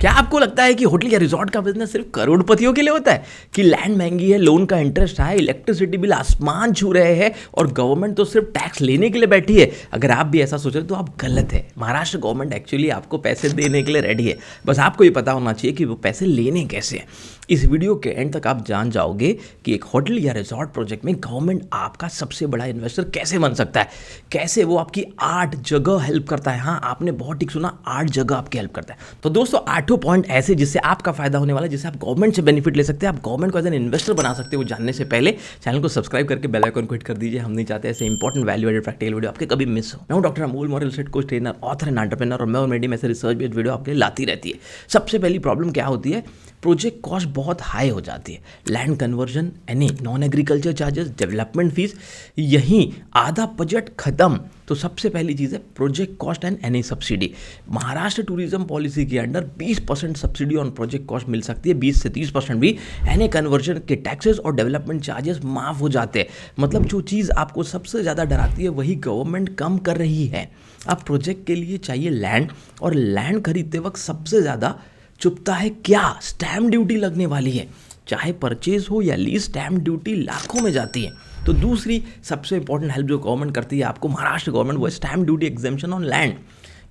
क्या आपको लगता है कि होटल या रिजॉर्ट का बिजनेस सिर्फ करोड़पतियों के लिए होता है? कि लैंड महंगी है, लोन का इंटरेस्ट हाई, इलेक्ट्रिसिटी बिल आसमान छू रहे हैं और गवर्नमेंट तो सिर्फ टैक्स लेने के लिए बैठी है? अगर आप भी ऐसा सोच रहे हो तो आप गलत है। महाराष्ट्र गवर्नमेंट एक्चुअली आपको पैसे देने के लिए रेडी है, बस आपको ये पता होना चाहिए कि वो पैसे लेने कैसे हैं। इस वीडियो के एंड तक आप जान जाओगे कि एक होटल या रिजॉर्ट प्रोजेक्ट में गवर्नमेंट आपका सबसे बड़ा इन्वेस्टर कैसे बन सकता है, कैसे वो आपकी 8 जगह हेल्प करता है। हाँ, आपने बहुत ठीक सुना, 8 जगह आपकी हेल्प करता है। तो दोस्तों, 8 पॉइंट ऐसे जिससे आपका फायदा होने वाला है, जिससे आप गवर्नमेंट से बेनिफिट ले सकते हैं, आप गवर्नमेंट को एज एन इन्वेस्टर बना सकते हो। वो जानने से पहले चैनल को सब्सक्राइब करके बेल आइकन को हिट कर दीजिए। हम नहीं चाहते ऐसे important value added practical video आपके कभी मिस हो। मैं हूं doctor Amol moral set coach, trainer, author and entrepreneur, और मैं और मेरी ऐसे रिसर्च बेस्ड वीडियो आपके लिए लाती रहती है। सबसे पहली प्रॉब्लम क्या होती है? प्रोजेक्ट कॉस्ट बहुत हाई हो जाती है। Land conversion, N A non agriculture charges, development fees, यहीं आधा बजट खत्म। तो सबसे पहली चीज़ है project cost and any subsidy. Maharashtra tourism policy के under 20% subsidy on project cost मिल सकती है, 20 से 30% भी एनी कन्वर्जन के टैक्सेस और डेवलपमेंट चार्जेस माफ हो जाते हैं। मतलब जो चीज़ आपको सबसे ज़्यादा डराती है वही गवर्नमेंट कम कर रही है। अब प्रोजेक्ट के लिए चाहिए लैंड, और लैंड खरीदते वक्त सबसे ज़्यादा चुभता है क्या? स्टैम्प ड्यूटी लगने वाली है। चाहे परचेज हो या लीज, स्टैम्प ड्यूटी लाखों में जाती है। तो दूसरी सबसे इंपॉर्टेंट हेल्प जो गवर्नमेंट करती है आपको, महाराष्ट्र गवर्नमेंट, वो है stamp duty exemption on land.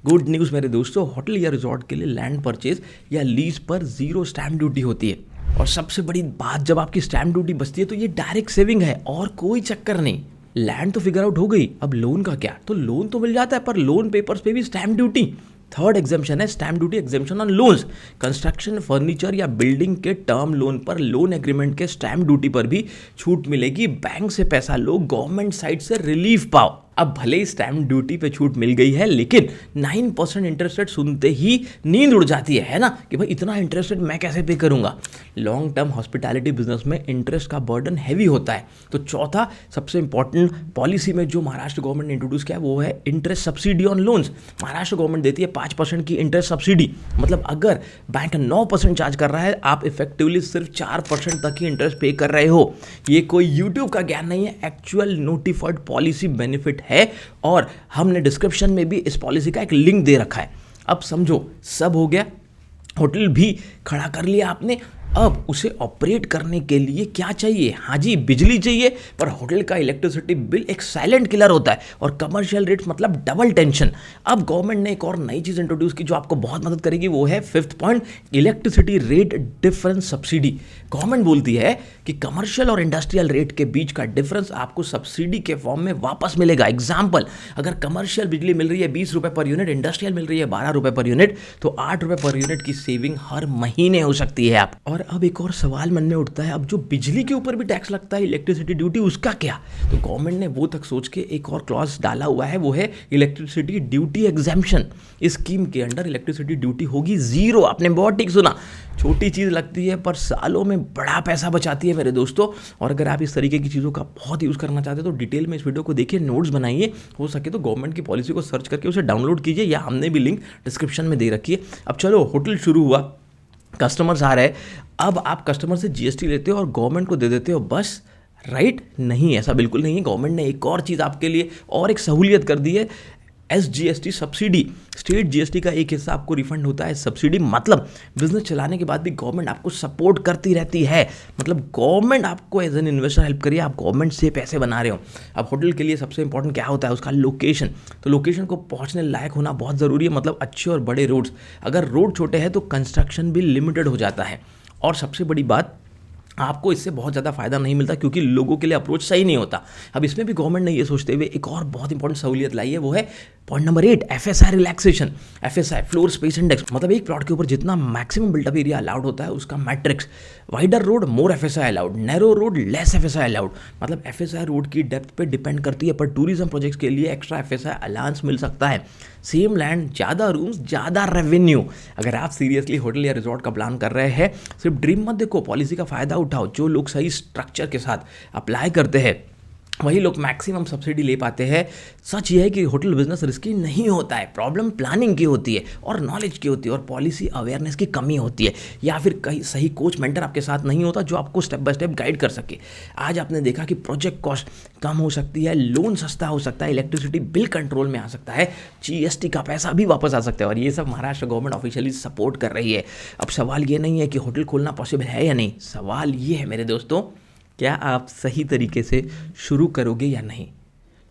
Good news मेरे दोस्तों, होटल या रिजॉर्ट के लिए लैंड परचेज या लीज पर 0 स्टैम्प ड्यूटी होती है। और सबसे बड़ी बात, जब आपकी स्टैम्प ड्यूटी बचती है तो ये डायरेक्ट सेविंग है और कोई चक्कर नहीं। लैंड तो फिगर आउट हो गई, अब लोन का क्या? तो लोन तो मिल जाता है, पर लोन पेपर्स पे भी स्टैम्प ड्यूटी। थर्ड एग्जाम्पशन है stamp duty exemption on loans. Construction, furniture या बिल्डिंग के टर्म लोन पर लोन एग्रीमेंट के स्टैम्प ड्यूटी पर भी छूट मिलेगी। बैंक से पैसा लो, गवर्नमेंट साइड से रिलीफ पाओ। अब भले ही स्टैम्प ड्यूटी पे छूट मिल गई है, लेकिन 9% इंटरेस्ट रेट सुनते ही नींद उड़ जाती है ना, कि भाई इतना इंटरेस्ट रेट मैं कैसे पे करूंगा। लॉन्ग टर्म हॉस्पिटैलिटी बिजनेस में इंटरेस्ट का बर्डन हैवी होता है। तो चौथा सबसे इंपॉर्टेंट पॉलिसी में जो महाराष्ट्र गवर्नमेंट ने इंट्रोड्यूस किया वो है interest subsidy on loans. Maharashtra government देती है 5% की इंटरेस्ट सब्सिडी। मतलब अगर बैंक 9% चार्ज कर रहा है, आप इफेक्टिवली सिर्फ 4% तक ही इंटरेस्ट पे कर रहे हो। ये कोई यूट्यूब का ज्ञान नहीं है, एक्चुअल नोटिफाइड पॉलिसी बेनिफिट है, और हमने डिस्क्रिप्शन में भी इस पॉलिसी का एक लिंक दे रखा है। अब समझो, सब हो गया, होटल भी खड़ा कर लिया आपने। अब उसे ऑपरेट करने के लिए क्या चाहिए? हाँ जी, बिजली चाहिए। पर होटल का इलेक्ट्रिसिटी बिल एक साइलेंट किलर होता है, और कमर्शियल रेट्स मतलब डबल टेंशन। अब गवर्नमेंट ने एक और नई चीज़ इंट्रोड्यूस की जो आपको बहुत मदद करेगी, वो है 5th point, electricity rate difference subsidy. Government बोलती है कि कमर्शियल और इंडस्ट्रियल रेट के बीच का डिफरेंस आपको सब्सिडी के फॉर्म में वापस मिलेगा। एग्जाम्पल, अगर कमर्शियल बिजली मिल रही है 20 रुपये पर यूनिट, इंडस्ट्रियल मिल रही है 12 रुपये पर यूनिट, तो 8 रुपये पर यूनिट की सेविंग हर महीने हो सकती है आप। और अब एक और सवाल मन में उठता है, अब जो बिजली के ऊपर भी टैक्स लगता है, इलेक्ट्रिसिटी ड्यूटी, उसका क्या? तो गवर्नमेंट ने वो तक सोच के एक और क्लॉज डाला हुआ है, वो है इलेक्ट्रिसिटी ड्यूटी एग्जेम्पशन। इस स्कीम के अंडर इलेक्ट्रिसिटी ड्यूटी होगी 0। आपने बहुत ठीक सुना, छोटी चीज़ लगती है पर सालों में बड़ा पैसा बचाती है मेरे दोस्तों। और अगर आप इस तरीके की चीज़ों का बहुत यूज़ करना चाहते हो तो डिटेल में इस वीडियो को देखिए, नोट्स बनाइए, हो सके तो गवर्नमेंट की पॉलिसी को सर्च करके उसे डाउनलोड कीजिए, या हमने भी लिंक डिस्क्रिप्शन में दे रखी है। अब चलो, होटल शुरू हुआ, कस्टमर्स आ रहे हैं। अब आप कस्टमर से जीएसटी लेते हो और गवर्नमेंट को दे देते हो बस, राइट? नहीं, ऐसा बिल्कुल नहीं है। गवर्नमेंट ने एक और चीज़ आपके लिए और एक सहूलियत कर दी है, SGST सब्सिडी। स्टेट जीएसटी का एक हिस्सा आपको रिफंड होता है सब्सिडी। मतलब बिजनेस चलाने के बाद भी गवर्नमेंट आपको सपोर्ट करती रहती है। मतलब गवर्नमेंट आपको एज एन इन्वेस्टर हेल्प करिए, आप गवर्नमेंट से पैसे बना रहे हो। अब होटल के लिए सबसे इंपॉर्टेंट क्या होता है? उसका लोकेशन। तो लोकेशन को पहुंचने लायक होना बहुत ज़रूरी है, मतलब अच्छे और बड़े रोड्स। अगर रोड छोटे हैं तो कंस्ट्रक्शन भी लिमिटेड हो जाता है। और सबसे बड़ी बात, आपको इससे बहुत ज़्यादा फायदा नहीं मिलता क्योंकि लोगों के लिए अप्रोच सही नहीं होता। अब इसमें भी गवर्नमेंट ने ये सोचते हुए एक और बहुत इंपॉर्टेंट सहूलियत लाई है, वो है point number 8, FSI relaxation. FSI floor space index, मतलब एक प्लॉट के ऊपर जितना मैक्सिमम बिल्टअप एरिया अलाउड होता है उसका मैट्रिक्स। वाइडर रोड मोर FSI allowed, narrow road less FSI allowed. मतलब FSI रोड की डेप्थ पे डिपेंड करती है, पर टूरिज्म प्रोजेक्ट्स के लिए एक्स्ट्रा FSI अलाउंस मिल सकता है। सेम लैंड, ज़्यादा रूम्स, ज़्यादा रेवेन्यू। अगर आप सीरियसली होटल या रिजॉर्ट का प्लान कर रहे हैं, सिर्फ ड्रीम मत देखो, पॉलिसी का फ़ायदा उठाओ। जो लोग सही स्ट्रक्चर के साथ अप्लाई करते हैं वही लोग मैक्सिमम सब्सिडी ले पाते हैं। सच ये है कि होटल बिजनेस रिस्की नहीं होता है, प्रॉब्लम प्लानिंग की होती है और नॉलेज की होती है और पॉलिसी अवेयरनेस की कमी होती है, या फिर कहीं सही कोच मेंटर आपके साथ नहीं होता जो आपको स्टेप बाय स्टेप गाइड कर सके। आज आपने देखा कि प्रोजेक्ट कॉस्ट कम हो सकती है, लोन सस्ता हो सकता है, इलेक्ट्रिसिटी बिल कंट्रोल में आ सकता है, जीएसटी का पैसा भी वापस आ सकता है, और ये सब महाराष्ट्र गवर्नमेंट ऑफिशियली सपोर्ट कर रही है। अब सवाल ये नहीं है कि होटल खोलना पॉसिबल है या नहीं, सवाल ये है मेरे दोस्तों, क्या आप सही तरीके से शुरू करोगे या नहीं।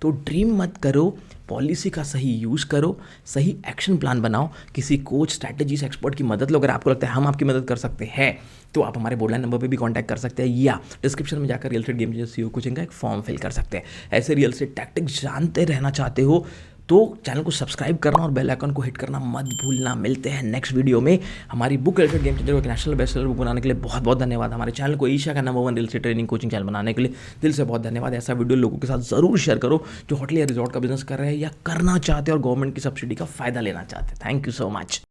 तो ड्रीम मत करो, पॉलिसी का सही यूज़ करो, सही एक्शन प्लान बनाओ, किसी कोच स्ट्रैटेजिस्ट एक्सपर्ट की मदद लो। अगर आपको लगता है हम आपकी मदद कर सकते हैं तो आप हमारे बोर्डलाइन नंबर पे भी कांटेक्ट कर सकते हैं, या डिस्क्रिप्शन में जाकर real estate game changer CEO coaching का एक फॉर्म फिल कर सकते हैं। ऐसे रियल एस्टेट टैक्टिक्स जानते रहना चाहते हो तो चैनल को सब्सक्राइब करना और बेल आइकन को हिट करना मत भूलना। मिलते हैं नेक्स्ट वीडियो में। हमारी book real estate game changer को एक नेशनल बेस्टसेलर बुक बनाने के लिए बहुत बहुत धन्यवाद। हमारे चैनल को एशिया का number 1 real estate training coaching channel बनाने के लिए दिल से बहुत धन्यवाद। ऐसा वीडियो लोगों के साथ ज़रूर शेयर करो जो होटल या रिजॉर्ट का बिजनेस कर रहे हैं या करना चाहते हैं और गवर्नमेंट की सब्सिडी का फायदा लेना चाहते हैं। Thank you so much.